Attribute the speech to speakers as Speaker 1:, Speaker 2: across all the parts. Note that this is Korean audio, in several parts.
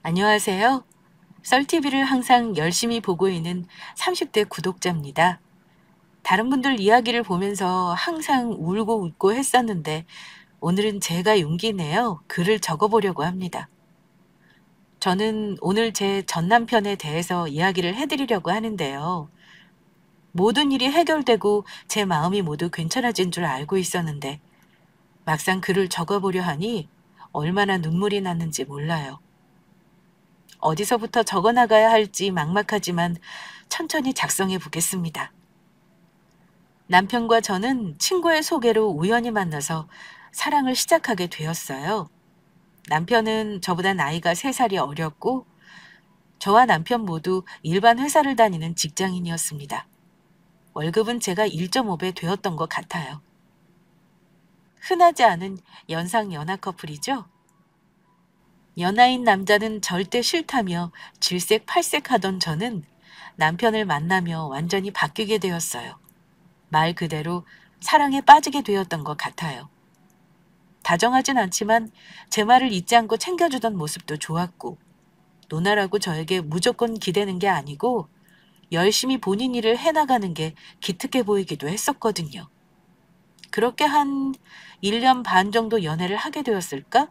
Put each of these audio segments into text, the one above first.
Speaker 1: 안녕하세요. 썰TV를 항상 열심히 보고 있는 30대 구독자입니다. 다른 분들 이야기를 보면서 항상 울고 웃고 했었는데 오늘은 제가 용기 내어 글을 적어보려고 합니다. 저는 오늘 제 전 남편에 대해서 이야기를 해드리려고 하는데요. 모든 일이 해결되고 제 마음이 모두 괜찮아진 줄 알고 있었는데 막상 글을 적어보려 하니 얼마나 눈물이 났는지 몰라요. 어디서부터 적어나가야 할지 막막하지만 천천히 작성해 보겠습니다. 남편과 저는 친구의 소개로 우연히 만나서 사랑을 시작하게 되었어요. 남편은 저보다 나이가 3살이 어렸고 저와 남편 모두 일반 회사를 다니는 직장인이었습니다. 월급은 제가 1.5배 되었던 것 같아요. 흔하지 않은 연상 연하 커플이죠. 연하인 남자는 절대 싫다며 질색팔색하던 저는 남편을 만나며 완전히 바뀌게 되었어요. 말 그대로 사랑에 빠지게 되었던 것 같아요. 다정하진 않지만 제 말을 잊지 않고 챙겨주던 모습도 좋았고 노나라고 저에게 무조건 기대는 게 아니고 열심히 본인 일을 해나가는 게 기특해 보이기도 했었거든요. 그렇게 한 1년 반 정도 연애를 하게 되었을까?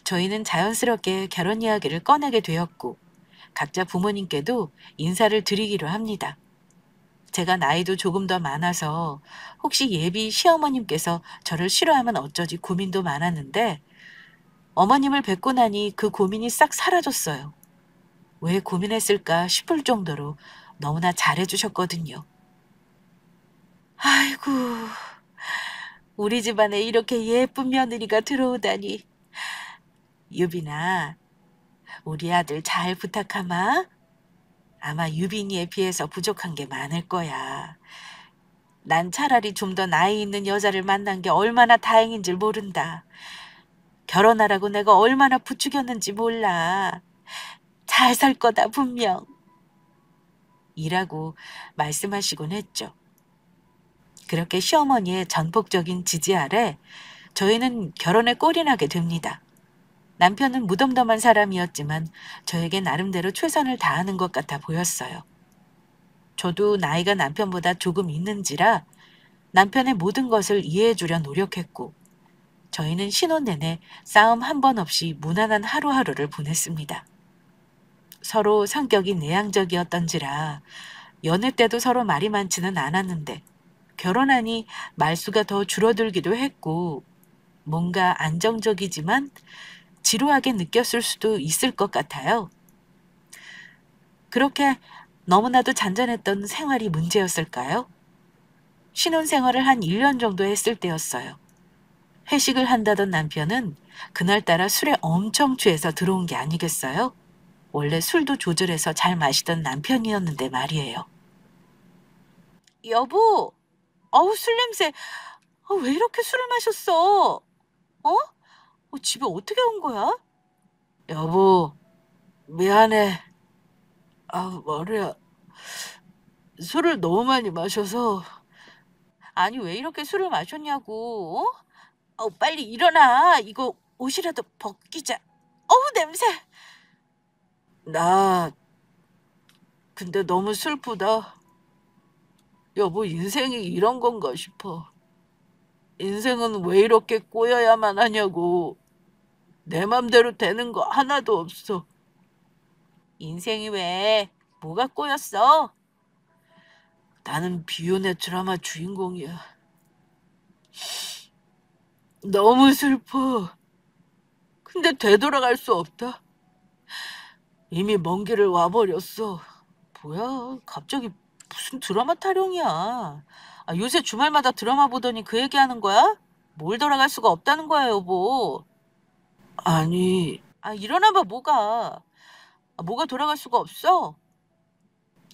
Speaker 1: 저희는 자연스럽게 결혼 이야기를 꺼내게 되었고 각자 부모님께도 인사를 드리기로 합니다. 제가 나이도 조금 더 많아서 혹시 예비 시어머님께서 저를 싫어하면 어쩌지 고민도 많았는데 어머님을 뵙고 나니 그 고민이 싹 사라졌어요. 왜 고민했을까 싶을 정도로 너무나 잘해주셨거든요. 아이고, 우리 집안에 이렇게 예쁜 며느리가 들어오다니. 유빈아, 우리 아들 잘 부탁하마. 아마 유빈이에 비해서 부족한 게 많을 거야. 난 차라리 좀 더 나이 있는 여자를 만난 게 얼마나 다행인 줄 모른다. 결혼하라고 내가 얼마나 부추겼는지 몰라. 잘 살 거다 분명. 이라고 말씀하시곤 했죠. 그렇게 시어머니의 전폭적인 지지 아래 저희는 결혼에 꼴이 나게 됩니다. 남편은 무덤덤한 사람이었지만 저에게 나름대로 최선을 다하는 것 같아 보였어요. 저도 나이가 남편보다 조금 있는지라 남편의 모든 것을 이해해 주려 노력했고 저희는 신혼 내내 싸움 한 번 없이 무난한 하루하루를 보냈습니다. 서로 성격이 내향적이었던지라 연애 때도 서로 말이 많지는 않았는데 결혼하니 말수가 더 줄어들기도 했고 뭔가 안정적이지만 지루하게 느꼈을 수도 있을 것 같아요. 그렇게 너무나도 잔잔했던 생활이 문제였을까요? 신혼생활을 한 1년 정도 했을 때였어요. 회식을 한다던 남편은 그날따라 술에 엄청 취해서 들어온 게 아니겠어요? 원래 술도 조절해서 잘 마시던 남편이었는데 말이에요. 여보, 어우, 술 냄새. 왜 이렇게 술을 마셨어? 집에 어떻게 온 거야? 여보, 미안해. 머리야. 술을 너무 많이 마셔서. 아니, 왜 이렇게 술을 마셨냐고, 빨리 일어나. 이거 옷이라도 벗기자. 어우, 냄새. 나, 근데 너무 슬프다. 여보, 인생이 이런 건가 싶어. 인생은 왜 이렇게 꼬여야만 하냐고. 내 맘대로 되는 거 하나도 없어. 인생이 왜? 뭐가 꼬였어? 나는 비혼의 드라마 주인공이야. 너무 슬퍼. 근데 되돌아갈 수 없다. 이미 먼 길을 와버렸어. 뭐야, 갑자기 무슨 드라마 타령이야. 요새 주말마다 드라마 보더니 그 얘기하는 거야? 뭘 돌아갈 수가 없다는 거야, 여보. 아니. 일어나봐, 뭐가. 뭐가 돌아갈 수가 없어?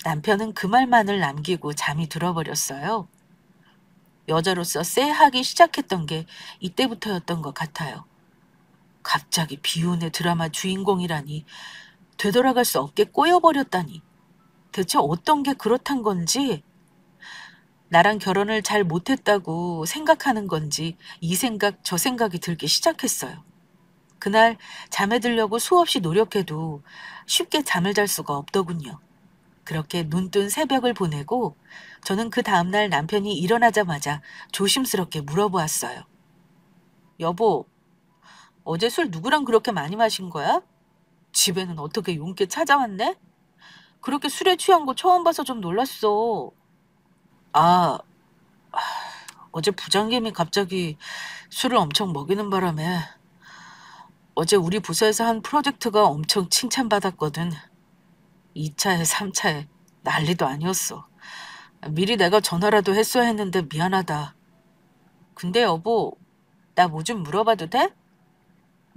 Speaker 1: 남편은 그 말만을 남기고 잠이 들어버렸어요. 여자로서 쎄하기 시작했던 게 이때부터였던 것 같아요. 갑자기 비운의 드라마 주인공이라니, 되돌아갈 수 없게 꼬여버렸다니. 대체 어떤 게 그렇단 건지, 나랑 결혼을 잘 못했다고 생각하는 건지 이 생각 저 생각이 들기 시작했어요. 그날 잠에 들려고 수없이 노력해도 쉽게 잠을 잘 수가 없더군요. 그렇게 눈뜬 새벽을 보내고 저는 그 다음날 남편이 일어나자마자 조심스럽게 물어보았어요. 여보, 어제 술 누구랑 그렇게 많이 마신 거야? 집에는 어떻게 용케 찾아왔네? 그렇게 술에 취한 거 처음 봐서 좀 놀랐어. 아, 어제 부장님이 갑자기 술을 엄청 먹이는 바람에 어제 우리 부서에서 한 프로젝트가 엄청 칭찬받았거든. 2차에 3차에 난리도 아니었어. 미리 내가 전화라도 했어야 했는데 미안하다. 근데 여보, 나 뭐 좀 물어봐도 돼?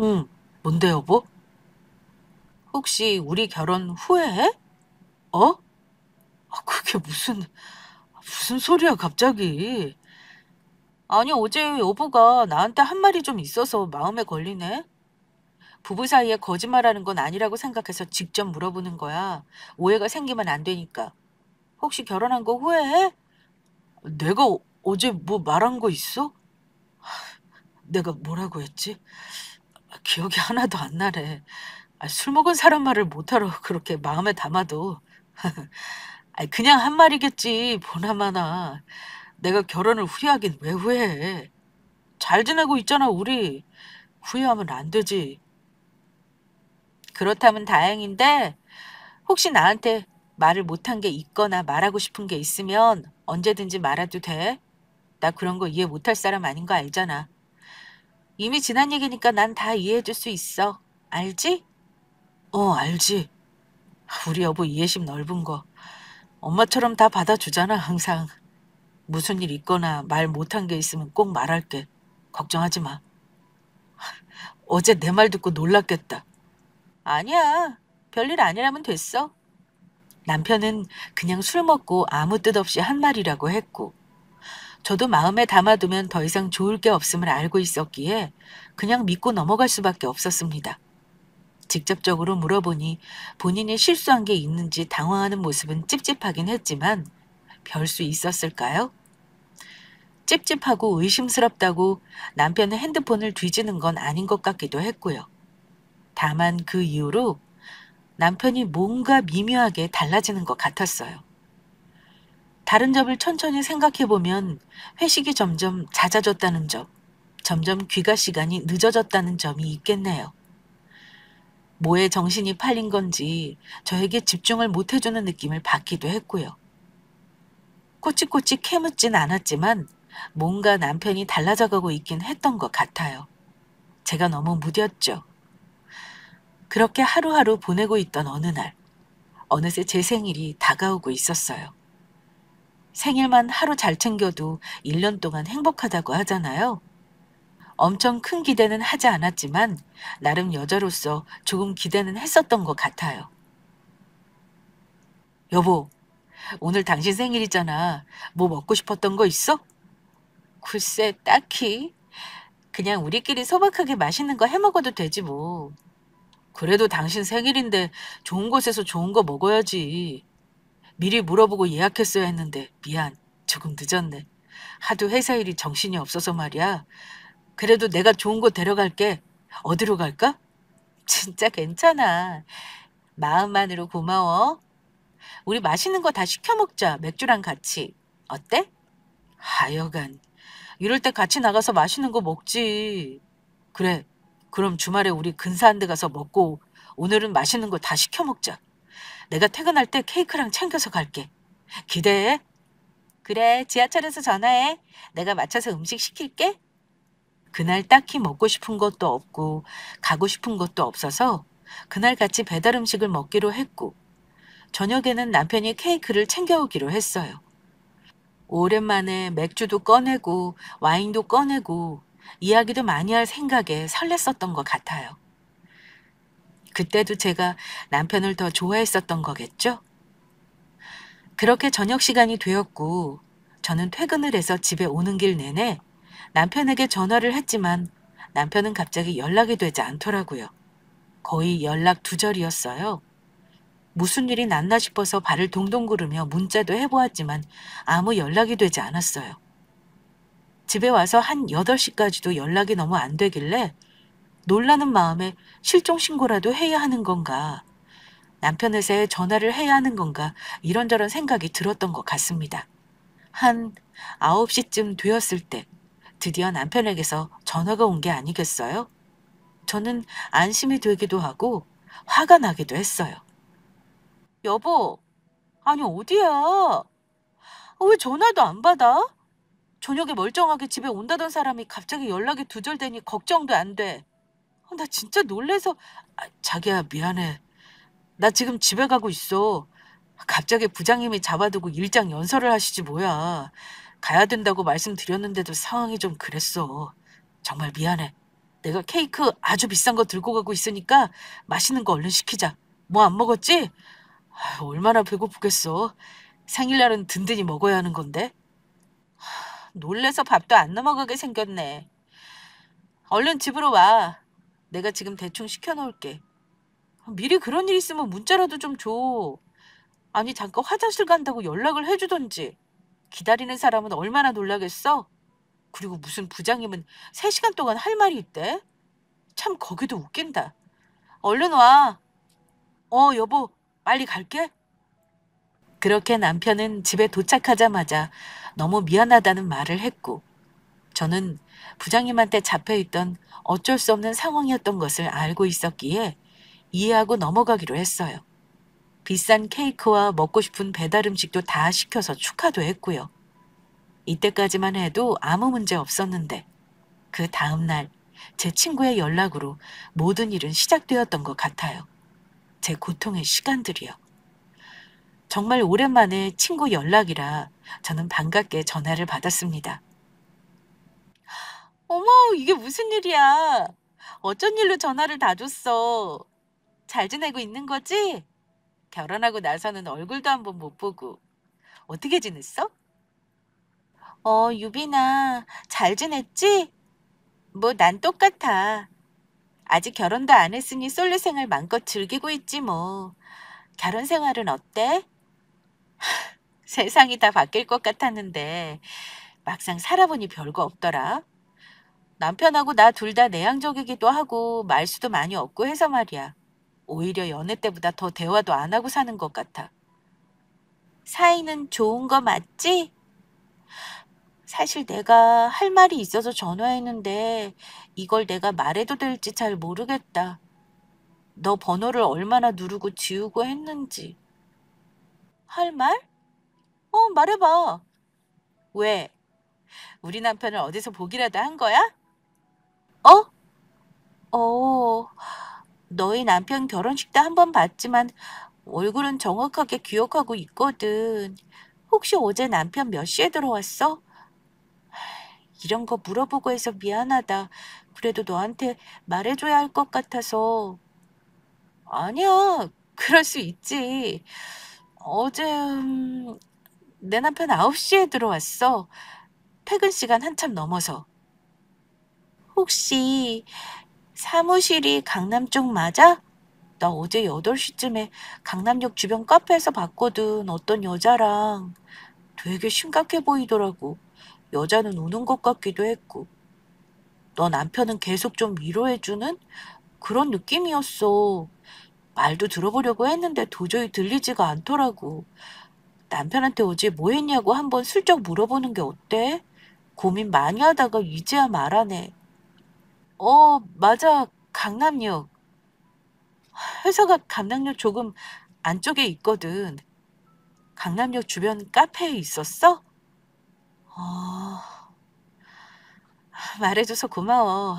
Speaker 1: 응, 뭔데 여보? 혹시 우리 결혼 후회해? 어? 그게 무슨 소리야 갑자기. 아니 어제 여보가 나한테 한 말이 좀 있어서 마음에 걸리네. 부부 사이에 거짓말하는 건 아니라고 생각해서 직접 물어보는 거야. 오해가 생기면 안 되니까. 혹시 결혼한 거 후회해? 내가 어제 뭐 말한 거 있어? 내가 뭐라고 했지? 기억이 하나도 안 나네. 술 먹은 사람 말을 못하러 그렇게 마음에 담아도. 그냥 한 말이겠지, 보나마나. 내가 결혼을 후회하긴 왜 후회해. 잘 지내고 있잖아, 우리. 후회하면 안 되지. 그렇다면 다행인데, 혹시 나한테 말을 못한 게 있거나 말하고 싶은 게 있으면 언제든지 말해도 돼. 나 그런 거 이해 못할 사람 아닌 거 알잖아. 이미 지난 얘기니까 난 다 이해해 줄 수 있어. 알지? 알지. 우리 여보 이해심 넓은 거. 엄마처럼 다 받아주잖아, 항상. 무슨 일 있거나 말 못한 게 있으면 꼭 말할게. 걱정하지 마. 어제 내 말 듣고 놀랐겠다. 아니야. 별일 아니라면 됐어. 남편은 그냥 술 먹고 아무 뜻 없이 한 말이라고 했고, 저도 마음에 담아두면 더 이상 좋을 게 없음을 알고 있었기에 그냥 믿고 넘어갈 수밖에 없었습니다. 직접적으로 물어보니 본인이 실수한 게 있는지 당황하는 모습은 찝찝하긴 했지만 별 수 있었을까요? 찝찝하고 의심스럽다고 남편의 핸드폰을 뒤지는 건 아닌 것 같기도 했고요. 다만 그 이후로 남편이 뭔가 미묘하게 달라지는 것 같았어요. 다른 점을 천천히 생각해보면 회식이 점점 잦아졌다는 점, 점점 귀가 시간이 늦어졌다는 점이 있겠네요. 뭐에 정신이 팔린 건지 저에게 집중을 못 해주는 느낌을 받기도 했고요. 꼬치꼬치 캐묻진 않았지만 뭔가 남편이 달라져가고 있긴 했던 것 같아요. 제가 너무 무뎠죠. 그렇게 하루하루 보내고 있던 어느 날, 어느새 제 생일이 다가오고 있었어요. 생일만 하루 잘 챙겨도 1년 동안 행복하다고 하잖아요. 엄청 큰 기대는 하지 않았지만 나름 여자로서 조금 기대는 했었던 것 같아요. 여보, 오늘 당신 생일이잖아. 뭐 먹고 싶었던 거 있어? 글쎄, 딱히. 그냥 우리끼리 소박하게 맛있는 거 해 먹어도 되지 뭐. 그래도 당신 생일인데 좋은 곳에서 좋은 거 먹어야지. 미리 물어보고 예약했어야 했는데 미안. 조금 늦었네. 하도 회사 일이 정신이 없어서 말이야. 그래도 내가 좋은 곳 데려갈게. 어디로 갈까? 진짜 괜찮아. 마음만으로 고마워. 우리 맛있는 거 다 시켜 먹자. 맥주랑 같이. 어때? 하여간 이럴 때 같이 나가서 맛있는 거 먹지. 그래. 그럼 주말에 우리 근사한 데 가서 먹고 오늘은 맛있는 거 다 시켜 먹자. 내가 퇴근할 때 케이크랑 챙겨서 갈게. 기대해. 그래. 지하철에서 전화해. 내가 맞춰서 음식 시킬게. 그날 딱히 먹고 싶은 것도 없고 가고 싶은 것도 없어서 그날 같이 배달 음식을 먹기로 했고 저녁에는 남편이 케이크를 챙겨오기로 했어요. 오랜만에 맥주도 꺼내고 와인도 꺼내고 이야기도 많이 할 생각에 설렜었던 것 같아요. 그때도 제가 남편을 더 좋아했었던 거겠죠? 그렇게 저녁 시간이 되었고 저는 퇴근을 해서 집에 오는 길 내내 남편에게 전화를 했지만 남편은 갑자기 연락이 되지 않더라고요. 거의 연락 두절이었어요. 무슨 일이 났나 싶어서 발을 동동 구르며 문자도 해보았지만 아무 연락이 되지 않았어요. 집에 와서 한 8시까지도 연락이 너무 안 되길래 놀라는 마음에 실종 신고라도 해야 하는 건가, 남편 회사에 전화를 해야 하는 건가, 이런저런 생각이 들었던 것 같습니다. 한 9시쯤 되었을 때 드디어 남편에게서 전화가 온 게 아니겠어요? 저는 안심이 되기도 하고 화가 나기도 했어요. 여보, 아니 어디야? 왜 전화도 안 받아? 저녁에 멀쩡하게 집에 온다던 사람이 갑자기 연락이 두절되니 걱정도 안 돼. 나 진짜 놀래서. 자기야, 미안해. 나 지금 집에 가고 있어. 갑자기 부장님이 잡아두고 일장 연설을 하시지 뭐야. 가야 된다고 말씀드렸는데도 상황이 좀 그랬어. 정말 미안해. 내가 케이크 아주 비싼 거 들고 가고 있으니까 맛있는 거 얼른 시키자. 뭐 안 먹었지? 얼마나 배고프겠어. 생일날은 든든히 먹어야 하는 건데. 놀래서 밥도 안 넘어가게 생겼네. 얼른 집으로 와. 내가 지금 대충 시켜놓을게. 미리 그런 일 있으면 문자라도 좀 줘. 아니 잠깐 화장실 간다고 연락을 해주던지. 기다리는 사람은 얼마나 놀라겠어? 그리고 무슨 부장님은 3시간 동안 할 말이 있대? 참 거기도 웃긴다. 얼른 와. 여보, 빨리 갈게. 그렇게 남편은 집에 도착하자마자 너무 미안하다는 말을 했고, 저는 부장님한테 잡혀있던 어쩔 수 없는 상황이었던 것을 알고 있었기에 이해하고 넘어가기로 했어요. 비싼 케이크와 먹고 싶은 배달 음식도 다 시켜서 축하도 했고요. 이때까지만 해도 아무 문제 없었는데 그 다음날 제 친구의 연락으로 모든 일은 시작되었던 것 같아요. 제 고통의 시간들이요. 정말 오랜만에 친구 연락이라 저는 반갑게 전화를 받았습니다. 어머, 이게 무슨 일이야? 어쩐 일로 전화를 다 줬어? 잘 지내고 있는 거지? 결혼하고 나서는 얼굴도 한번 못 보고. 어떻게 지냈어? 유빈아, 잘 지냈지? 뭐, 난 똑같아. 아직 결혼도 안 했으니 솔로 생활 마음껏 즐기고 있지 뭐. 결혼 생활은 어때? 세상이 다 바뀔 것 같았는데 막상 살아보니 별거 없더라. 남편하고 나 둘 다 내향적이기도 하고 말수도 많이 없고 해서 말이야. 오히려 연애 때보다 더 대화도 안 하고 사는 것 같아. 사이는 좋은 거 맞지? 사실 내가 할 말이 있어서 전화했는데 이걸 내가 말해도 될지 잘 모르겠다. 너 번호를 얼마나 누르고 지우고 했는지. 할 말? 말해봐. 왜? 우리 남편을 어디서 보기라도 한 거야? 어? 어, 너희 남편 결혼식 때 한 번 봤지만 얼굴은 정확하게 기억하고 있거든. 혹시 어제 남편 몇 시에 들어왔어? 이런 거 물어보고 해서 미안하다. 그래도 너한테 말해줘야 할 것 같아서. 아니야, 그럴 수 있지. 어제 내 남편 9시에 들어왔어. 퇴근 시간 한참 넘어서. 혹시 사무실이 강남 쪽 맞아? 나 어제 8시쯤에 강남역 주변 카페에서 봤거든. 어떤 여자랑. 되게 심각해 보이더라고. 여자는 우는 것 같기도 했고. 너 남편은 계속 좀 위로해주는 그런 느낌이었어. 말도 들어보려고 했는데 도저히 들리지가 않더라고. 남편한테 어제 뭐 했냐고 한번 슬쩍 물어보는 게 어때? 고민 많이 하다가 이제야 말하네. 맞아. 강남역. 회사가 강남역 조금 안쪽에 있거든. 강남역 주변 카페에 있었어? 어, 말해줘서 고마워.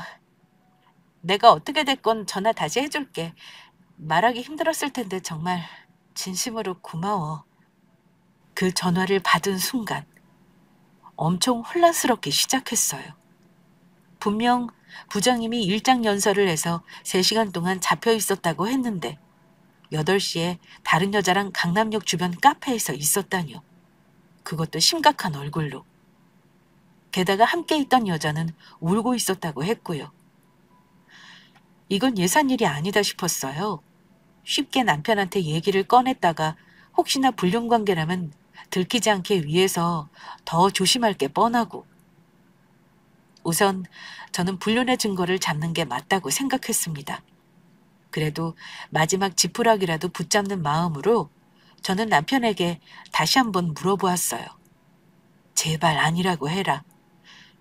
Speaker 1: 내가 어떻게 됐건 전화 다시 해줄게. 말하기 힘들었을 텐데 정말 진심으로 고마워. 그 전화를 받은 순간 엄청 혼란스럽게 시작했어요. 분명 부장님이 일장 연설을 해서 3시간 동안 잡혀 있었다고 했는데 8시에 다른 여자랑 강남역 주변 카페에서 있었다뇨. 그것도 심각한 얼굴로. 게다가 함께 있던 여자는 울고 있었다고 했고요. 이건 예산 일이 아니다 싶었어요. 쉽게 남편한테 얘기를 꺼냈다가 혹시나 불륜관계라면 들키지 않게 위해서 더 조심할 게 뻔하고. 우선 저는 불륜의 증거를 잡는 게 맞다고 생각했습니다. 그래도 마지막 지푸라기라도 붙잡는 마음으로 저는 남편에게 다시 한번 물어보았어요. 제발 아니라고 해라.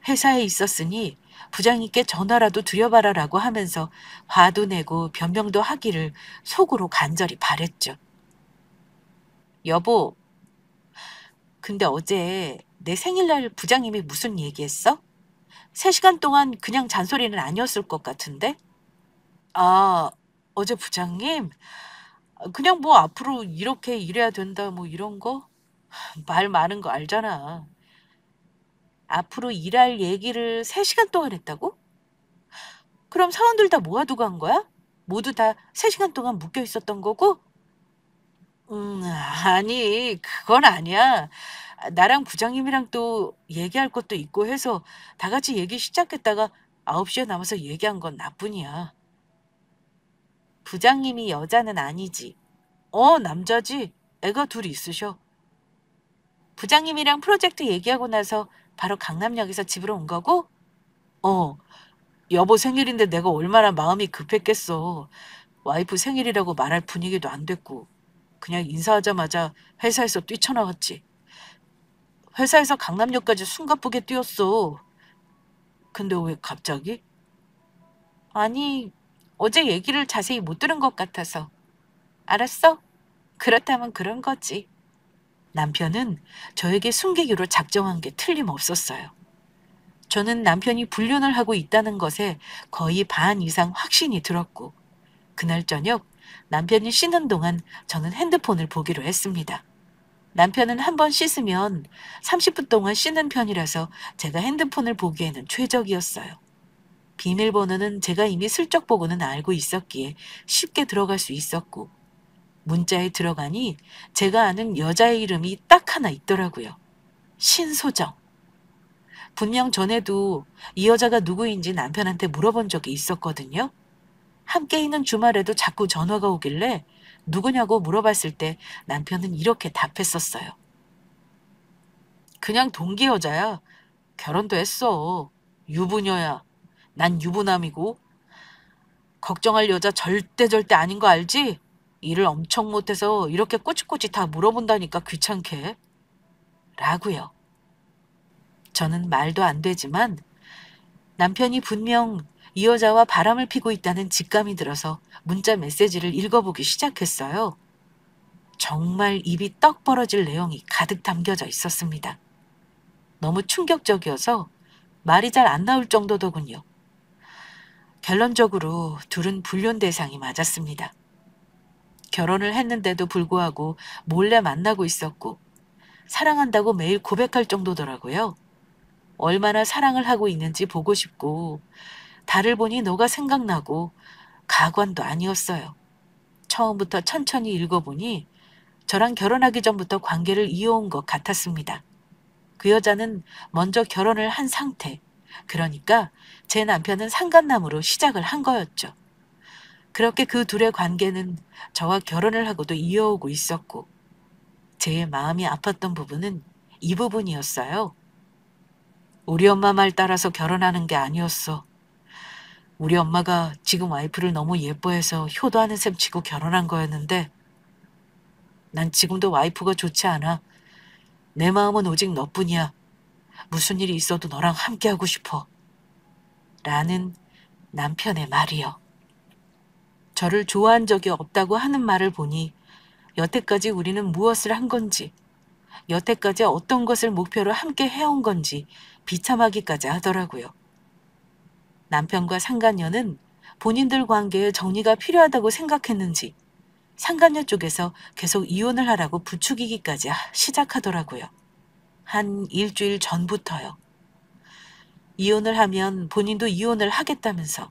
Speaker 1: 회사에 있었으니 부장님께 전화라도 드려봐라라고 하면서 화도 내고 변명도 하기를 속으로 간절히 바랬죠. 여보, 근데 어제 내 생일날 부장님이 무슨 얘기했어? 3시간 동안 그냥 잔소리는 아니었을 것 같은데? 아, 어제 부장님? 그냥 뭐 앞으로 이렇게 일해야 된다 뭐 이런 거? 말 많은 거 알잖아. 앞으로 일할 얘기를 3시간 동안 했다고? 그럼 사원들 다 모아두고 한 거야? 모두 다 3시간 동안 묶여 있었던 거고? 아니, 그건 아니야. 나랑 부장님이랑 또 얘기할 것도 있고 해서 다 같이 얘기 시작했다가 9시에 남아서 얘기한 건 나뿐이야. 부장님이 여자는 아니지. 남자지. 애가 둘 있으셔. 부장님이랑 프로젝트 얘기하고 나서 바로 강남역에서 집으로 온 거고? 어, 여보 생일인데 내가 얼마나 마음이 급했겠어. 와이프 생일이라고 말할 분위기도 안 됐고. 그냥 인사하자마자 회사에서 뛰쳐나왔지. 회사에서 강남역까지 숨가쁘게 뛰었어. 근데 왜 갑자기? 아니, 어제 얘기를 자세히 못 들은 것 같아서. 알았어? 그렇다면 그런 거지. 남편은 저에게 숨기기로 작정한 게 틀림없었어요. 저는 남편이 불륜을 하고 있다는 것에 거의 반 이상 확신이 들었고, 그날 저녁 남편이 씻는 동안 저는 핸드폰을 보기로 했습니다. 남편은 한 번 씻으면 30분 동안 씻는 편이라서 제가 핸드폰을 보기에는 최적이었어요. 비밀번호는 제가 이미 슬쩍 보고는 알고 있었기에 쉽게 들어갈 수 있었고, 문자에 들어가니 제가 아는 여자의 이름이 딱 하나 있더라고요. 신소정. 분명 전에도 이 여자가 누구인지 남편한테 물어본 적이 있었거든요. 함께 있는 주말에도 자꾸 전화가 오길래 누구냐고 물어봤을 때 남편은 이렇게 답했었어요. 그냥 동기 여자야. 결혼도 했어. 유부녀야. 난 유부남이고. 걱정할 여자 절대 아닌 거 알지? 일을 엄청 못해서 이렇게 꼬치꼬치 다 물어본다니까 귀찮게. 라고요. 저는 말도 안 되지만 남편이 분명 이 여자와 바람을 피고 있다는 직감이 들어서 문자 메시지를 읽어보기 시작했어요. 정말 입이 떡 벌어질 내용이 가득 담겨져 있었습니다. 너무 충격적이어서 말이 잘 안 나올 정도더군요. 결론적으로 둘은 불륜 대상이 맞았습니다. 결혼을 했는데도 불구하고 몰래 만나고 있었고 사랑한다고 매일 고백할 정도더라고요. 얼마나 사랑을 하고 있는지 보고 싶고 달을 보니 너가 생각나고 가관도 아니었어요. 처음부터 천천히 읽어보니 저랑 결혼하기 전부터 관계를 이어온 것 같았습니다. 그 여자는 먼저 결혼을 한 상태, 그러니까 제 남편은 상간남으로 시작을 한 거였죠. 그렇게 그 둘의 관계는 저와 결혼을 하고도 이어오고 있었고 제 마음이 아팠던 부분은 이 부분이었어요. 우리 엄마 말 따라서 결혼하는 게 아니었어. 우리 엄마가 지금 와이프를 너무 예뻐해서 효도하는 셈 치고 결혼한 거였는데 난 지금도 와이프가 좋지 않아. 내 마음은 오직 너뿐이야. 무슨 일이 있어도 너랑 함께하고 싶어. 라는 남편의 말이요. 저를 좋아한 적이 없다고 하는 말을 보니 여태까지 우리는 무엇을 한 건지, 여태까지 어떤 것을 목표로 함께 해온 건지 비참하기까지 하더라고요. 남편과 상간녀는 본인들 관계에 정리가 필요하다고 생각했는지 상간녀 쪽에서 계속 이혼을 하라고 부추기기까지 시작하더라고요. 한 일주일 전부터요. 이혼을 하면 본인도 이혼을 하겠다면서.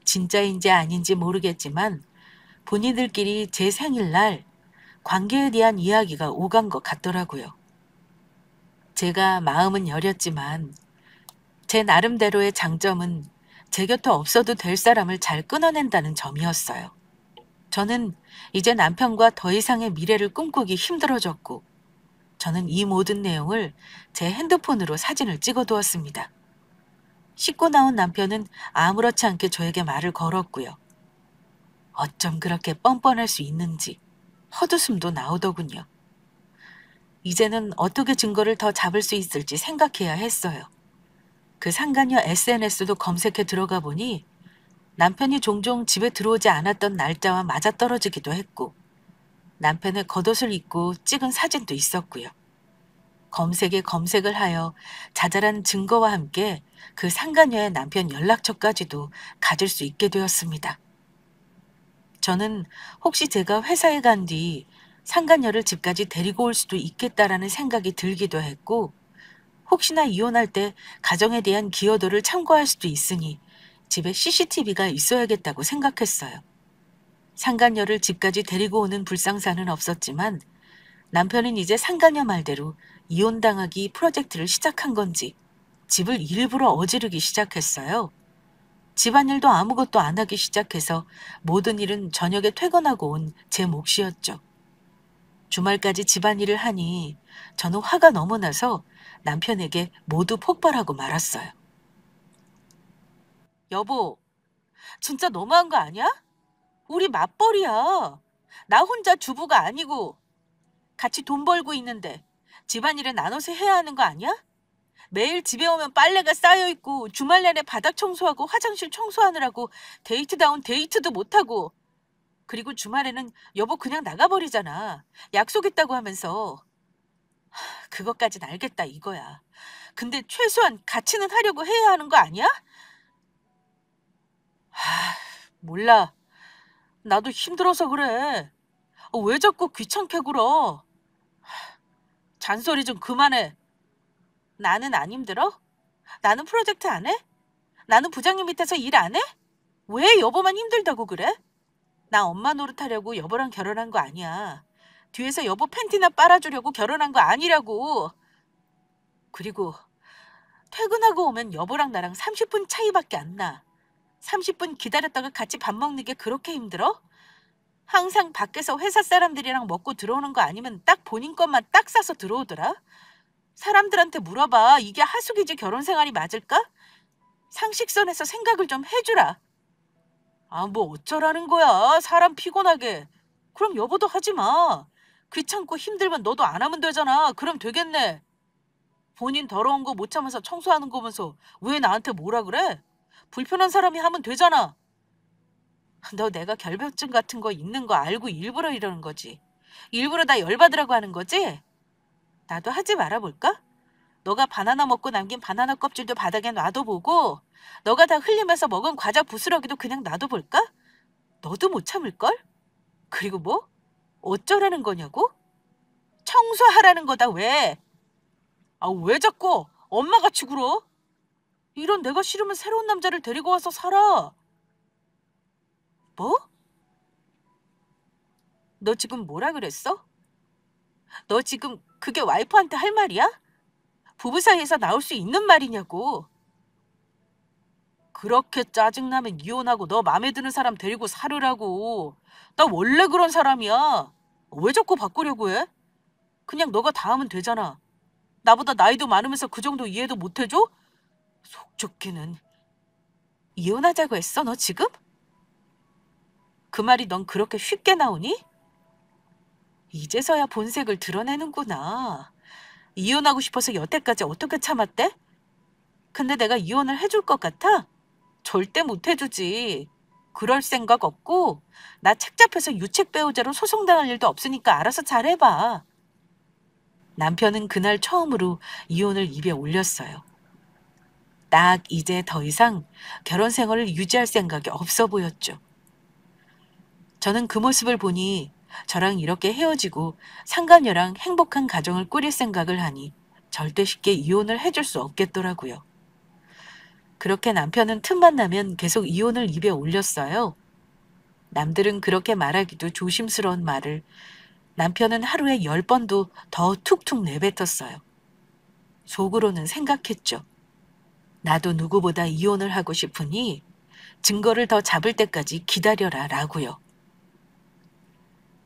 Speaker 1: 진짜인지 아닌지 모르겠지만 본인들끼리 제 생일날 관계에 대한 이야기가 오간 것 같더라고요. 제가 마음은 여렸지만 제 나름대로의 장점은 제 곁에 없어도 될 사람을 잘 끊어낸다는 점이었어요. 저는 이제 남편과 더 이상의 미래를 꿈꾸기 힘들어졌고 저는 이 모든 내용을 제 핸드폰으로 사진을 찍어두었습니다. 씻고 나온 남편은 아무렇지 않게 저에게 말을 걸었고요. 어쩜 그렇게 뻔뻔할 수 있는지 헛웃음도 나오더군요. 이제는 어떻게 증거를 더 잡을 수 있을지 생각해야 했어요. 그 상간녀 SNS도 검색해 들어가 보니 남편이 종종 집에 들어오지 않았던 날짜와 맞아떨어지기도 했고 남편의 겉옷을 입고 찍은 사진도 있었고요. 검색에 검색을 하여 자잘한 증거와 함께 그 상간녀의 남편 연락처까지도 가질 수 있게 되었습니다. 저는 혹시 제가 회사에 간 뒤 상간녀를 집까지 데리고 올 수도 있겠다라는 생각이 들기도 했고 혹시나 이혼할 때 가정에 대한 기여도를 참고할 수도 있으니 집에 CCTV가 있어야겠다고 생각했어요. 상간녀를 집까지 데리고 오는 불상사는 없었지만 남편은 이제 상간녀 말대로 이혼당하기 프로젝트를 시작한 건지 집을 일부러 어지르기 시작했어요. 집안일도 아무것도 안 하기 시작해서 모든 일은 저녁에 퇴근하고 온 제 몫이었죠. 주말까지 집안일을 하니 저는 화가 너무 나서 남편에게 모두 폭발하고 말았어요. 여보, 진짜 너무한 거 아니야? 우리 맞벌이야. 나 혼자 주부가 아니고 같이 돈 벌고 있는데 집안일은 나눠서 해야 하는 거 아니야? 매일 집에 오면 빨래가 쌓여 있고 주말 내내 바닥 청소하고 화장실 청소하느라고 데이트다운 데이트도 못하고 그리고 주말에는 여보 그냥 나가버리잖아. 약속 있다고 하면서. 그것까진 알겠다 이거야. 근데 최소한 같이는 하려고 해야 하는 거 아니야? 아, 몰라. 나도 힘들어서 그래. 왜 자꾸 귀찮게 굴어? 잔소리 좀 그만해. 나는 안 힘들어? 나는 프로젝트 안 해? 나는 부장님 밑에서 일 안 해? 왜 여보만 힘들다고 그래? 나 엄마 노릇하려고 여보랑 결혼한 거 아니야. 뒤에서 여보 팬티나 빨아주려고 결혼한 거 아니라고. 그리고 퇴근하고 오면 여보랑 나랑 30분 차이밖에 안 나. 30분 기다렸다가 같이 밥 먹는 게 그렇게 힘들어? 항상 밖에서 회사 사람들이랑 먹고 들어오는 거 아니면 딱 본인 것만 딱 싸서 들어오더라. 사람들한테 물어봐. 이게 하숙이지 결혼 생활이 맞을까? 상식선에서 생각을 좀 해주라. 아, 뭐 어쩌라는 거야. 사람 피곤하게. 그럼 여보도 하지 마. 귀찮고 힘들면 너도 안 하면 되잖아. 그럼 되겠네. 본인 더러운 거 못 참아서 청소하는 거면서 왜 나한테 뭐라 그래? 불편한 사람이 하면 되잖아. 너 내가 결벽증 같은 거 있는 거 알고 일부러 이러는 거지. 일부러 나 열받으라고 하는 거지? 나도 하지 말아볼까? 너가 바나나 먹고 남긴 바나나 껍질도 바닥에 놔둬보고 너가 다 흘리면서 먹은 과자 부스러기도 그냥 놔둬볼까? 너도 못 참을걸? 그리고 뭐? 어쩌라는 거냐고? 청소하라는 거다 왜? 아, 왜 자꾸 엄마같이 굴어? 이런 내가 싫으면 새로운 남자를 데리고 와서 살아. 뭐? 너 지금 뭐라 그랬어? 너 지금 그게 와이프한테 할 말이야? 부부 사이에서 나올 수 있는 말이냐고. 그렇게 짜증나면 이혼하고 너 마음에 드는 사람 데리고 살으라고. 나 원래 그런 사람이야. 왜 자꾸 바꾸려고 해? 그냥 너가 다 하면 되잖아. 나보다 나이도 많으면서 그 정도 이해도 못 해줘? 속 좁기는. 이혼하자고 했어, 너 지금? 그 말이 넌 그렇게 쉽게 나오니? 이제서야 본색을 드러내는구나. 이혼하고 싶어서 여태까지 어떻게 참았대? 근데 내가 이혼을 해줄 것 같아? 절대 못 해주지. 그럴 생각 없고 나 책 잡혀서 유책 배우자로 소송당할 일도 없으니까 알아서 잘해봐. 남편은 그날 처음으로 이혼을 입에 올렸어요. 딱 이제 더 이상 결혼 생활을 유지할 생각이 없어 보였죠. 저는 그 모습을 보니 저랑 이렇게 헤어지고 상간녀랑 행복한 가정을 꾸릴 생각을 하니 절대 쉽게 이혼을 해줄 수 없겠더라고요. 그렇게 남편은 틈만 나면 계속 이혼을 입에 올렸어요. 남들은 그렇게 말하기도 조심스러운 말을 남편은 하루에 10번도 더 툭툭 내뱉었어요. 속으로는 생각했죠. 나도 누구보다 이혼을 하고 싶으니 증거를 더 잡을 때까지 기다려라 라고요.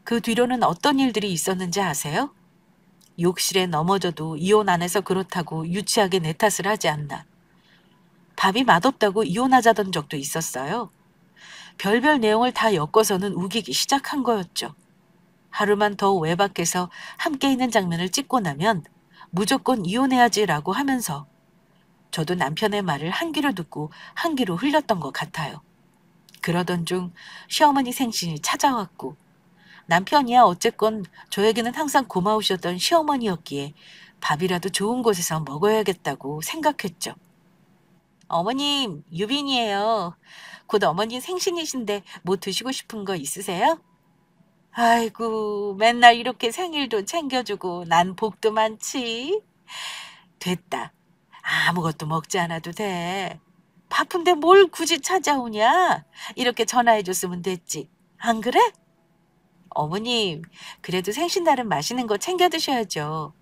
Speaker 1: 그 뒤로는 어떤 일들이 있었는지 아세요? 욕실에 넘어져도 이혼 안 해서 그렇다고 유치하게 내 탓을 하지 않나. 밥이 맛없다고 이혼하자던 적도 있었어요. 별별 내용을 다 엮어서는 우기기 시작한 거였죠. 하루만 더 외박해서 함께 있는 장면을 찍고 나면 무조건 이혼해야지라고 하면서 저도 남편의 말을 한 귀로 듣고 한 귀로 흘렸던 것 같아요. 그러던 중 시어머니 생신이 찾아왔고 남편이야 어쨌건 저에게는 항상 고마우셨던 시어머니였기에 밥이라도 좋은 곳에서 먹어야겠다고 생각했죠. 어머님, 유빈이에요. 곧 어머님 생신이신데 뭐 드시고 싶은 거 있으세요? 아이고, 맨날 이렇게 생일도 챙겨주고 난 복도 많지. 됐다. 아무것도 먹지 않아도 돼. 바쁜데 뭘 굳이 찾아오냐? 이렇게 전화해줬으면 됐지. 안 그래? 어머님, 그래도 생신날은 맛있는 거 챙겨 드셔야죠.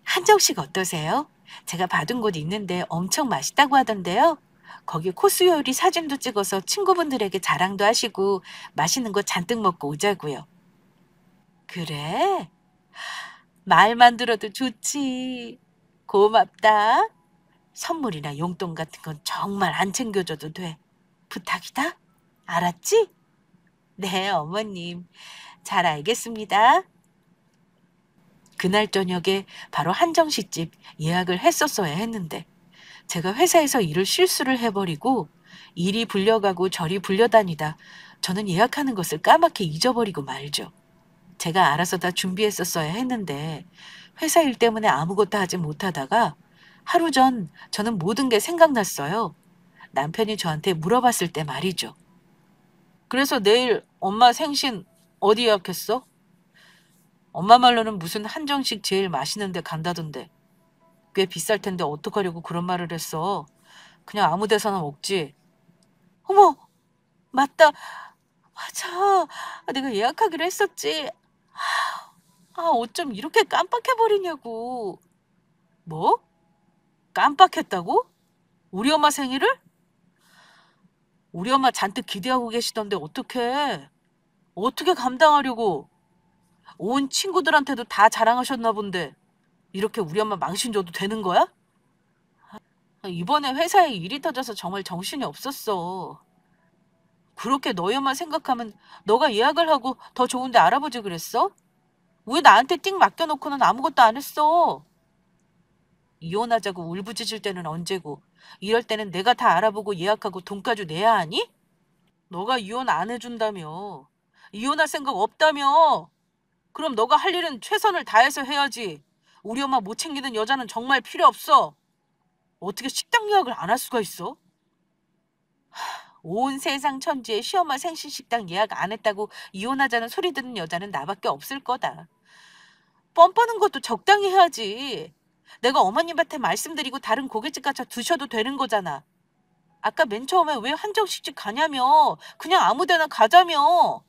Speaker 1: 한정식 어떠세요? 제가 받은 곳 있는데 엄청 맛있다고 하던데요. 거기 코스 요리 사진도 찍어서 친구분들에게 자랑도 하시고 맛있는 거 잔뜩 먹고 오자고요. 그래? 말만 들어도 좋지. 고맙다. 선물이나 용돈 같은 건 정말 안 챙겨줘도 돼. 부탁이다. 알았지? 네, 어머님. 잘 알겠습니다. 그날 저녁에 바로 한정식집 예약을 했었어야 했는데 제가 회사에서 일을 실수를 해버리고 일이 불려가고 저리 불려다니다 저는 예약하는 것을 까맣게 잊어버리고 말죠. 제가 알아서 다 준비했었어야 했는데 회사 일 때문에 아무것도 하지 못하다가 하루 전 저는 모든 게 생각났어요. 남편이 저한테 물어봤을 때 말이죠. 그래서 내일 엄마 생신 어디 예약했어? 엄마 말로는 무슨 한정식 제일 맛있는 데 간다던데. 꽤 비쌀 텐데 어떡하려고 그런 말을 했어. 그냥 아무 데서나 먹지. 어머, 맞다. 맞아. 내가 예약하기로 했었지. 어쩜 이렇게 깜빡해버리냐고. 뭐? 깜빡했다고? 우리 엄마 생일을? 우리 엄마 잔뜩 기대하고 계시던데 어떡해. 어떻게 감당하려고. 온 친구들한테도 다 자랑하셨나 본데 이렇게 우리 엄마 망신 줘도 되는 거야? 이번에 회사에 일이 터져서 정말 정신이 없었어. 그렇게 너희 엄마 생각하면 너가 예약을 하고 더 좋은 데 알아보지 그랬어? 왜 나한테 띵 맡겨놓고는 아무것도 안 했어? 이혼하자고 울부짖을 때는 언제고 이럴 때는 내가 다 알아보고 예약하고 돈까지 내야 하니? 너가 이혼 안 해준다며. 이혼할 생각 없다며. 그럼 너가 할 일은 최선을 다해서 해야지. 우리 엄마 못 챙기는 여자는 정말 필요 없어. 어떻게 식당 예약을 안 할 수가 있어? 온 세상 천지에 시엄마 생신 식당 예약 안 했다고 이혼하자는 소리 듣는 여자는 나밖에 없을 거다. 뻔뻔한 것도 적당히 해야지. 내가 어머님한테 말씀드리고 다른 고깃집 가서 드셔도 되는 거잖아. 아까 맨 처음에 왜 한정식집 가냐며. 그냥 아무 데나 가자며.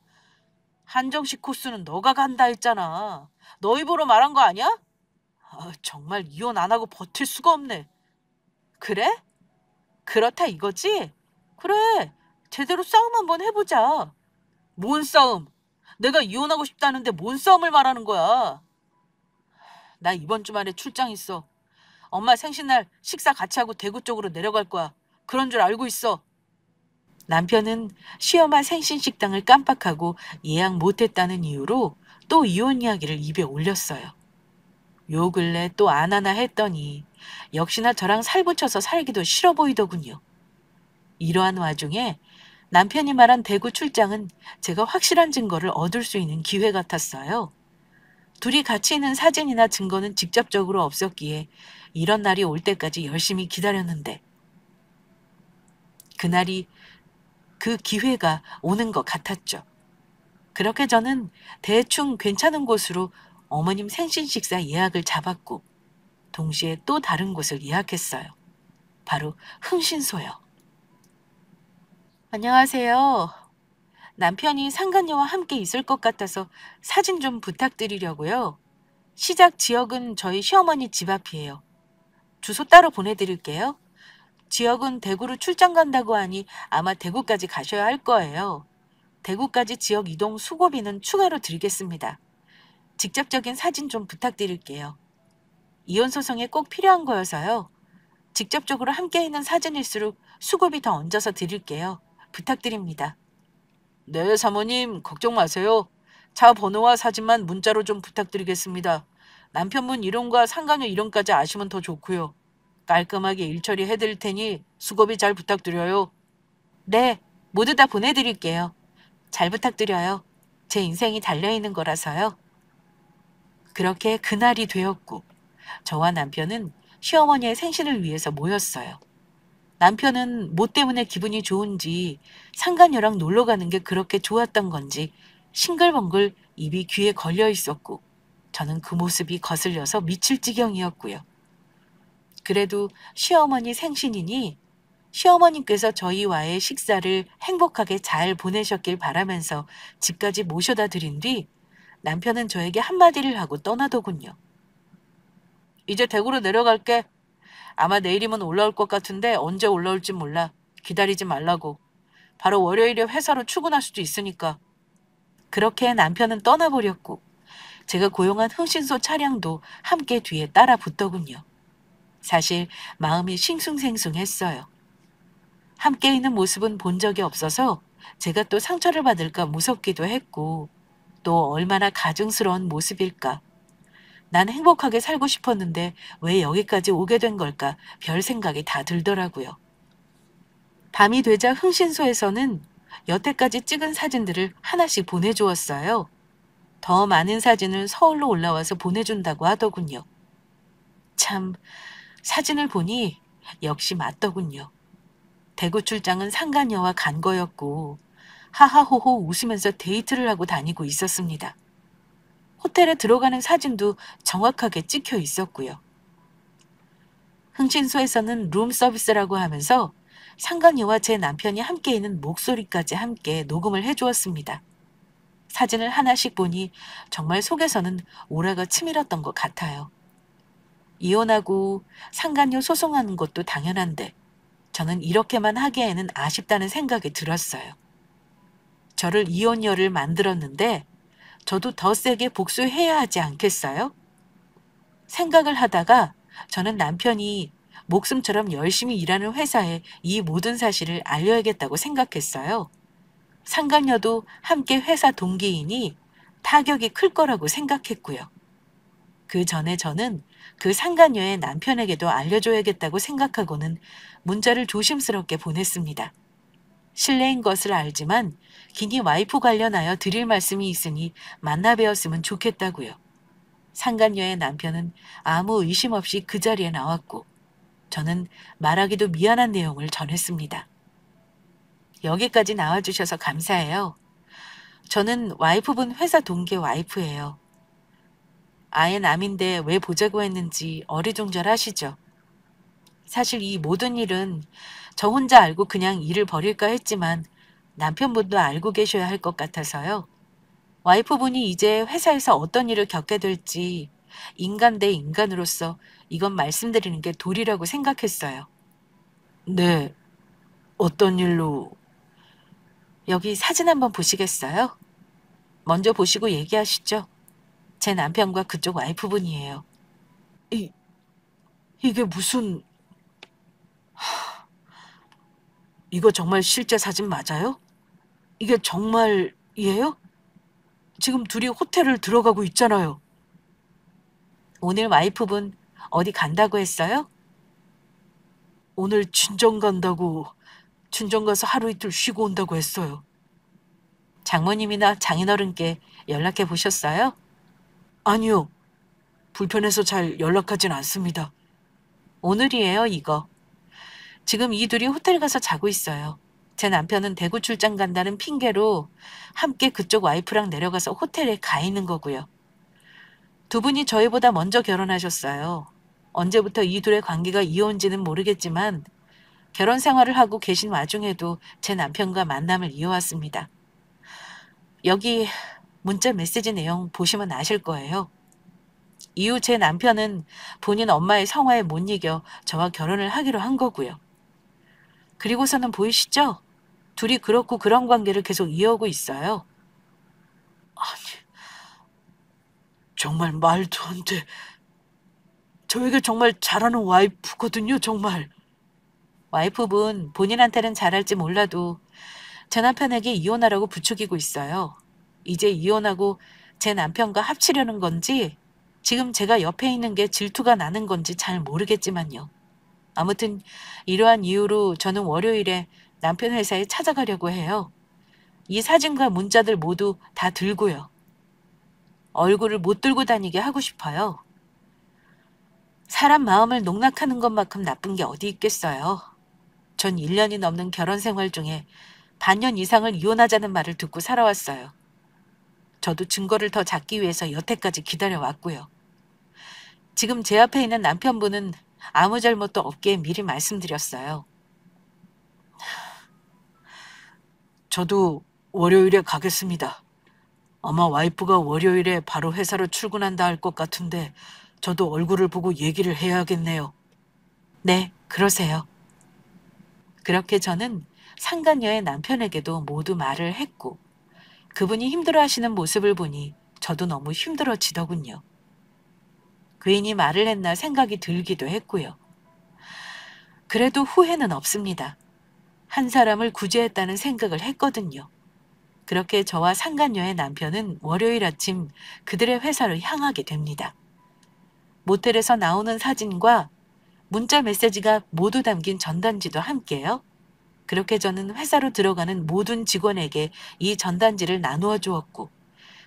Speaker 1: 한정식 코스는 너가 간다 했잖아. 너 입으로 말한 거 아니야? 정말 이혼 안 하고 버틸 수가 없네. 그래? 그렇다 이거지? 그래. 제대로 싸움 한번 해보자. 뭔 싸움? 내가 이혼하고 싶다는데 뭔 싸움을 말하는 거야? 나 이번 주말에 출장 있어. 엄마 생신날 식사 같이 하고 대구 쪽으로 내려갈 거야. 그런 줄 알고 있어. 남편은 시엄마 생신 식당을 깜빡하고 예약 못했다는 이유로 또 이혼 이야기를 입에 올렸어요. 요 근래 또 안 하나 했더니 역시나 저랑 살붙여서 살기도 싫어 보이더군요. 이러한 와중에 남편이 말한 대구 출장은 제가 확실한 증거를 얻을 수 있는 기회 같았어요. 둘이 같이 있는 사진이나 증거는 직접적으로 없었기에 이런 날이 올 때까지 열심히 기다렸는데 그날이 그 기회가 오는 것 같았죠. 그렇게 저는 대충 괜찮은 곳으로 어머님 생신 식사 예약을 잡았고 동시에 또 다른 곳을 예약했어요. 바로 흥신소요. 안녕하세요. 남편이 상간녀와 함께 있을 것 같아서 사진 좀 부탁드리려고요. 시작 지역은 저희 시어머니 집 앞이에요. 주소 따로 보내드릴게요. 지역은 대구로 출장 간다고 하니 아마 대구까지 가셔야 할 거예요. 대구까지 지역 이동 수고비는 추가로 드리겠습니다. 직접적인 사진 좀 부탁드릴게요. 이혼 소송에 꼭 필요한 거여서요. 직접적으로 함께 있는 사진일수록 수고비 더 얹어서 드릴게요. 부탁드립니다. 네, 사모님, 걱정 마세요. 차 번호와 사진만 문자로 좀 부탁드리겠습니다. 남편분 이름과 상간녀 이름까지 아시면 더 좋고요. 깔끔하게 일 처리해드릴 테니 수고비 잘 부탁드려요. 네, 모두 다 보내드릴게요. 잘 부탁드려요. 제 인생이 달려있는 거라서요. 그렇게 그날이 되었고 저와 남편은 시어머니의 생신을 위해서 모였어요. 남편은 뭐 때문에 기분이 좋은지 상간녀랑 놀러 가는 게 그렇게 좋았던 건지 싱글벙글 입이 귀에 걸려 있었고 저는 그 모습이 거슬려서 미칠 지경이었고요. 그래도 시어머니 생신이니 시어머님께서 저희와의 식사를 행복하게 잘 보내셨길 바라면서 집까지 모셔다 드린 뒤 남편은 저에게 한마디를 하고 떠나더군요. 이제 대구로 내려갈게. 아마 내일이면 올라올 것 같은데 언제 올라올지 몰라. 기다리지 말라고. 바로 월요일에 회사로 출근할 수도 있으니까. 그렇게 남편은 떠나버렸고 제가 고용한 흥신소 차량도 함께 뒤에 따라 붙더군요. 사실 마음이 싱숭생숭했어요. 함께 있는 모습은 본 적이 없어서 제가 또 상처를 받을까 무섭기도 했고 또 얼마나 가증스러운 모습일까. 난 행복하게 살고 싶었는데 왜 여기까지 오게 된 걸까 별 생각이 다 들더라고요. 밤이 되자 흥신소에서는 여태까지 찍은 사진들을 하나씩 보내주었어요. 더 많은 사진을 서울로 올라와서 보내준다고 하더군요. 참, 사진을 보니 역시 맞더군요. 대구 출장은 상간녀와 간 거였고 하하호호 웃으면서 데이트를 하고 다니고 있었습니다. 호텔에 들어가는 사진도 정확하게 찍혀 있었고요. 흥신소에서는 룸 서비스라고 하면서 상간녀와 제 남편이 함께 있는 목소리까지 함께 녹음을 해주었습니다. 사진을 하나씩 보니 정말 속에서는 오라가 치밀었던 것 같아요. 이혼하고 상간녀 소송하는 것도 당연한데 저는 이렇게만 하기에는 아쉽다는 생각이 들었어요. 저를 이혼녀를 만들었는데 저도 더 세게 복수해야 하지 않겠어요? 생각을 하다가 저는 남편이 목숨처럼 열심히 일하는 회사에 이 모든 사실을 알려야겠다고 생각했어요. 상간녀도 함께 회사 동기이니 타격이 클 거라고 생각했고요. 그 전에 저는 그 상간녀의 남편에게도 알려줘야겠다고 생각하고는 문자를 조심스럽게 보냈습니다. 실례인 것을 알지만 기니 와이프 관련하여 드릴 말씀이 있으니 만나 뵈었으면 좋겠다고요. 상간녀의 남편은 아무 의심 없이 그 자리에 나왔고 저는 말하기도 미안한 내용을 전했습니다. 여기까지 나와주셔서 감사해요. 저는 와이프분 회사 동기 와이프예요. 아예 남인데 왜 보자고 했는지 어리둥절하시죠. 사실 이 모든 일은 저 혼자 알고 그냥 일을 벌일까 했지만 남편분도 알고 계셔야 할 것 같아서요. 와이프분이 이제 회사에서 어떤 일을 겪게 될지 인간 대 인간으로서 이건 말씀드리는 게 도리라고 생각했어요. 네, 어떤 일로? 여기 사진 한번 보시겠어요? 먼저 보시고 얘기하시죠. 제 남편과 그쪽 와이프분이에요. 이, 이게 무슨... 이거 정말 실제 사진 맞아요? 이게 정말이에요? 지금 둘이 호텔을 들어가고 있잖아요. 오늘 와이프분 어디 간다고 했어요? 오늘 친정 간다고, 친정 가서 하루 이틀 쉬고 온다고 했어요. 장모님이나 장인어른께 연락해 보셨어요? 아니요. 불편해서 잘 연락하진 않습니다. 오늘이에요, 이거. 지금 이 둘이 호텔 가서 자고 있어요. 제 남편은 대구 출장 간다는 핑계로 함께 그쪽 와이프랑 내려가서 호텔에 가 있는 거고요. 두 분이 저희보다 먼저 결혼하셨어요. 언제부터 이 둘의 관계가 이어온지는 모르겠지만 결혼 생활을 하고 계신 와중에도 제 남편과 만남을 이어왔습니다. 여기 문자 메시지 내용 보시면 아실 거예요. 이후 제 남편은 본인 엄마의 성화에 못 이겨 저와 결혼을 하기로 한 거고요. 그리고서는 보이시죠? 둘이 그렇고 그런 관계를 계속 이어오고 있어요. 아니, 정말 말도 안 돼. 저에게 정말 잘하는 와이프거든요, 정말. 와이프분 본인한테는 잘할지 몰라도 제 남편에게 이혼하라고 부추기고 있어요. 이제 이혼하고 제 남편과 합치려는 건지 지금 제가 옆에 있는 게 질투가 나는 건지 잘 모르겠지만요. 아무튼 이러한 이유로 저는 월요일에 남편 회사에 찾아가려고 해요. 이 사진과 문자들 모두 다 들고요. 얼굴을 못 들고 다니게 하고 싶어요. 사람 마음을 농락하는 것만큼 나쁜 게 어디 있겠어요. 전 1년이 넘는 결혼 생활 중에 반년 이상을 이혼하자는 말을 듣고 살아왔어요. 저도 증거를 더 잡기 위해서 여태까지 기다려왔고요. 지금 제 앞에 있는 남편분은 아무 잘못도 없게 미리 말씀드렸어요. 저도 월요일에 가겠습니다. 아마 와이프가 월요일에 바로 회사로 출근한다 할 것 같은데 저도 얼굴을 보고 얘기를 해야겠네요. 네, 그러세요. 그렇게 저는 상간녀의 남편에게도 모두 말을 했고 그분이 힘들어하시는 모습을 보니 저도 너무 힘들어지더군요. 괜히 말을 했나 생각이 들기도 했고요. 그래도 후회는 없습니다. 한 사람을 구제했다는 생각을 했거든요. 그렇게 저와 상간녀의 남편은 월요일 아침 그들의 회사를 향하게 됩니다. 모텔에서 나오는 사진과 문자 메시지가 모두 담긴 전단지도 함께요. 그렇게 저는 회사로 들어가는 모든 직원에게 이 전단지를 나누어 주었고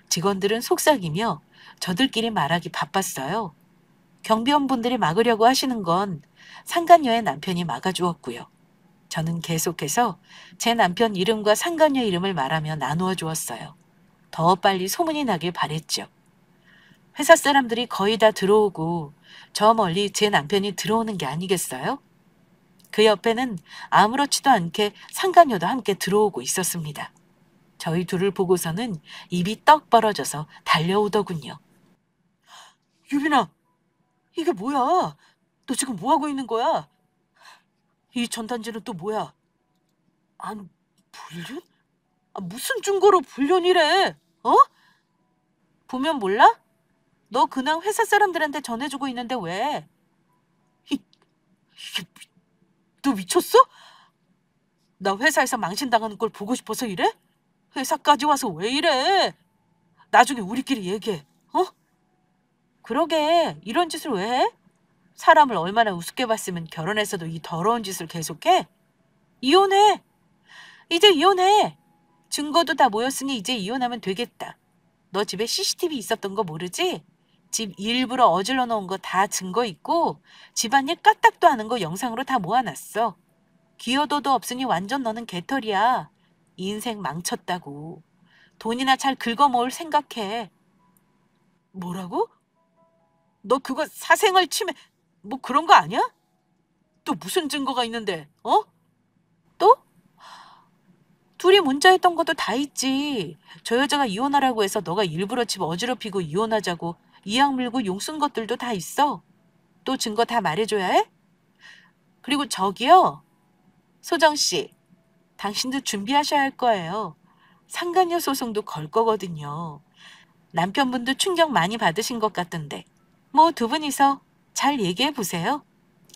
Speaker 1: 직원들은 속삭이며 저들끼리 말하기 바빴어요. 경비원분들이 막으려고 하시는 건 상간녀의 남편이 막아주었고요. 저는 계속해서 제 남편 이름과 상간녀 이름을 말하며 나누어 주었어요. 더 빨리 소문이 나길 바랬죠. 회사 사람들이 거의 다 들어오고 저 멀리 제 남편이 들어오는 게 아니겠어요? 그 옆에는 아무렇지도 않게 상간녀도 함께 들어오고 있었습니다. 저희 둘을 보고서는 입이 떡 벌어져서 달려오더군요. 유빈아, 이게 뭐야? 너 지금 뭐 하고 있는 거야? 이 전단지는 또 뭐야? 아니, 불륜? 무슨 증거로 불륜이래? 어? 보면 몰라? 너 그냥 회사 사람들한테 전해주고 있는데 왜? 이, 이게, 너 미쳤어? 나 회사에서 망신당하는 걸 보고 싶어서 이래? 회사까지 와서 왜 이래? 나중에 우리끼리 얘기해. 어? 그러게, 이런 짓을 왜 해? 사람을 얼마나 우습게 봤으면 결혼해서도 이 더러운 짓을 계속해? 이혼해! 이제 이혼해! 증거도 다 모였으니 이제 이혼하면 되겠다. 너 집에 CCTV 있었던 거 모르지? 집 일부러 어질러 놓은 거 다 증거 있고 집안일 까딱도 하는 거 영상으로 다 모아놨어. 기여도도 없으니 완전 너는 개털이야. 인생 망쳤다고. 돈이나 잘 긁어모을 생각해. 뭐라고? 너 그거 사생활 침해 뭐 그런 거 아니야? 또 무슨 증거가 있는데? 어? 또? 둘이 문자했던 것도 다 있지. 저 여자가 이혼하라고 해서 너가 일부러 집 어지럽히고 이혼하자고 이악 물고 용 쓴 것들도 다 있어. 또 증거 다 말해줘야 해? 그리고 저기요. 소정 씨, 당신도 준비하셔야 할 거예요. 상간녀 소송도 걸 거거든요. 남편분도 충격 많이 받으신 것 같던데. 뭐 두 분이서 잘 얘기해 보세요.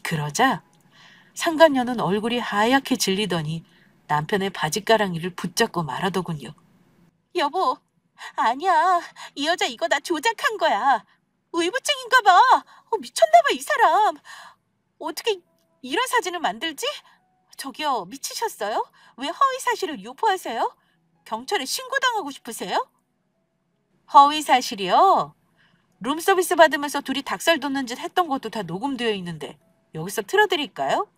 Speaker 1: 그러자 상간녀는 얼굴이 하얗게 질리더니 남편의 바지가랑이를 붙잡고 말하더군요. 여보, 아니야. 이 여자 이거 나 조작한 거야. 의부증인가 봐. 미쳤나 봐, 이 사람. 어떻게 이런 사진을 만들지? 저기요, 미치셨어요? 왜 허위 사실을 유포하세요? 경찰에 신고당하고 싶으세요? 허위 사실이요? 룸서비스 받으면서 둘이 닭살 돋는 짓 했던 것도 다 녹음되어 있는데 여기서 틀어드릴까요?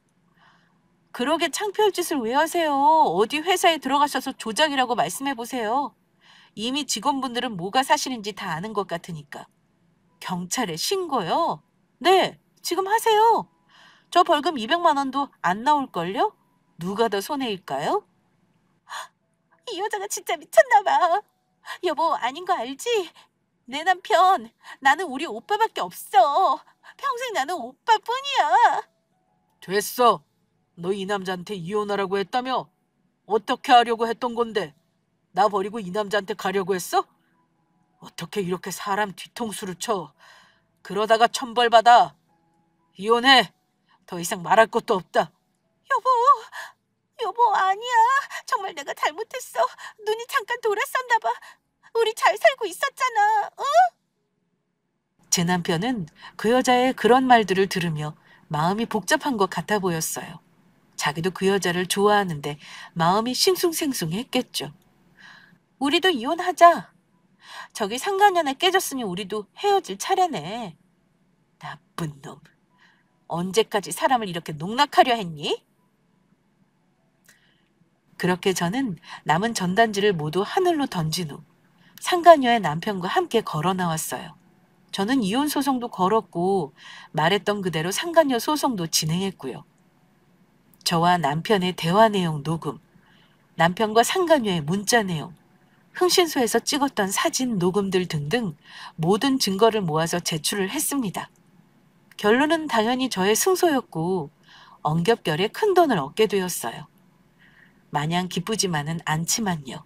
Speaker 1: 그러게 창피할 짓을 왜 하세요? 어디 회사에 들어가셔서 조작이라고 말씀해 보세요. 이미 직원분들은 뭐가 사실인지 다 아는 것 같으니까. 경찰에 신고요? 네, 지금 하세요. 저 벌금 200만 원도 안 나올걸요? 누가 더 손해일까요? 이 여자가 진짜 미쳤나 봐. 여보, 아닌 거 알지? 내 남편, 나는 우리 오빠밖에 없어. 평생 나는 오빠뿐이야. 됐어. 너 이 남자한테 이혼하라고 했다며? 어떻게 하려고 했던 건데? 나 버리고 이 남자한테 가려고 했어? 어떻게 이렇게 사람 뒤통수를 쳐? 그러다가 천벌 받아. 이혼해. 더 이상 말할 것도 없다.
Speaker 2: 여보, 여보, 아니야. 정말 내가 잘못했어. 눈이 잠깐 돌았었나 봐. 우리 잘 살고 있었잖아. 응?
Speaker 1: 제 남편은 그 여자의 그런 말들을 들으며 마음이 복잡한 것 같아 보였어요. 자기도 그 여자를 좋아하는데 마음이 싱숭생숭했겠죠. 우리도 이혼하자. 저기 상간년에 깨졌으니 우리도 헤어질 차례네. 나쁜 놈. 언제까지 사람을 이렇게 농락하려 했니? 그렇게 저는 남은 전단지를 모두 하늘로 던진 후 상간녀의 남편과 함께 걸어 나왔어요. 저는 이혼 소송도 걸었고 말했던 그대로 상간녀 소송도 진행했고요. 저와 남편의 대화 내용 녹음, 남편과 상간녀의 문자 내용, 흥신소에서 찍었던 사진 녹음들 등등 모든 증거를 모아서 제출을 했습니다. 결론은 당연히 저의 승소였고 엉겹결에 큰 돈을 얻게 되었어요. 마냥 기쁘지만은 않지만요.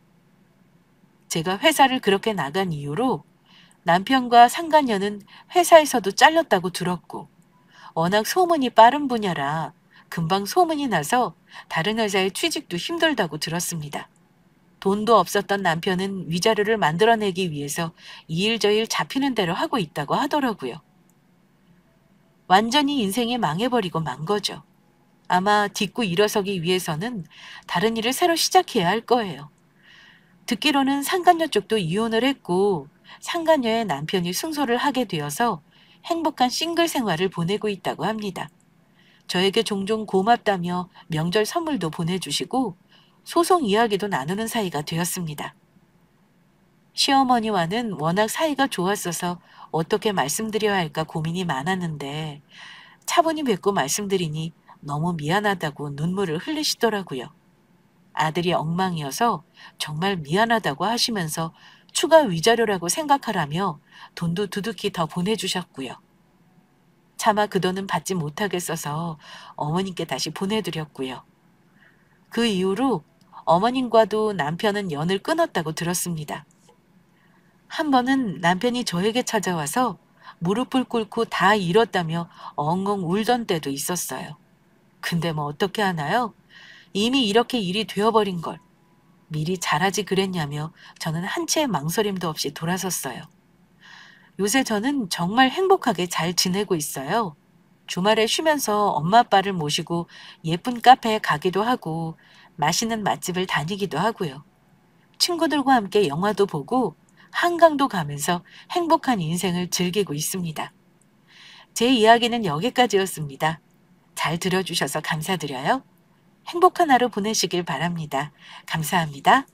Speaker 1: 제가 회사를 그렇게 나간 이후로 남편과 상간녀는 회사에서도 잘렸다고 들었고 워낙 소문이 빠른 분야라 금방 소문이 나서 다른 회사의 취직도 힘들다고 들었습니다. 돈도 없었던 남편은 위자료를 만들어내기 위해서 이 일 저 일 잡히는 대로 하고 있다고 하더라고요. 완전히 인생이 망해버리고 만 거죠. 아마 딛고 일어서기 위해서는 다른 일을 새로 시작해야 할 거예요. 듣기로는 상간녀 쪽도 이혼을 했고 상간녀의 남편이 승소를 하게 되어서 행복한 싱글 생활을 보내고 있다고 합니다. 저에게 종종 고맙다며 명절 선물도 보내주시고 소송 이야기도 나누는 사이가 되었습니다. 시어머니와는 워낙 사이가 좋았어서 어떻게 말씀드려야 할까 고민이 많았는데 차분히 뵙고 말씀드리니 너무 미안하다고 눈물을 흘리시더라고요. 아들이 엉망이어서 정말 미안하다고 하시면서 추가 위자료라고 생각하라며 돈도 두둑히 더 보내주셨고요. 차마 그 돈은 받지 못하겠어서 어머님께 다시 보내드렸고요. 그 이후로 어머님과도 남편은 연을 끊었다고 들었습니다. 한 번은 남편이 저에게 찾아와서 무릎을 꿇고 다 잃었다며 엉엉 울던 때도 있었어요. 근데 뭐 어떻게 하나요? 이미 이렇게 일이 되어버린 걸 미리 잘하지 그랬냐며 저는 한 채의 망설임도 없이 돌아섰어요. 요새 저는 정말 행복하게 잘 지내고 있어요. 주말에 쉬면서 엄마 아빠를 모시고 예쁜 카페에 가기도 하고 맛있는 맛집을 다니기도 하고요. 친구들과 함께 영화도 보고 한강도 가면서 행복한 인생을 즐기고 있습니다. 제 이야기는 여기까지였습니다. 잘 들어주셔서 감사드려요. 행복한 하루 보내시길 바랍니다. 감사합니다.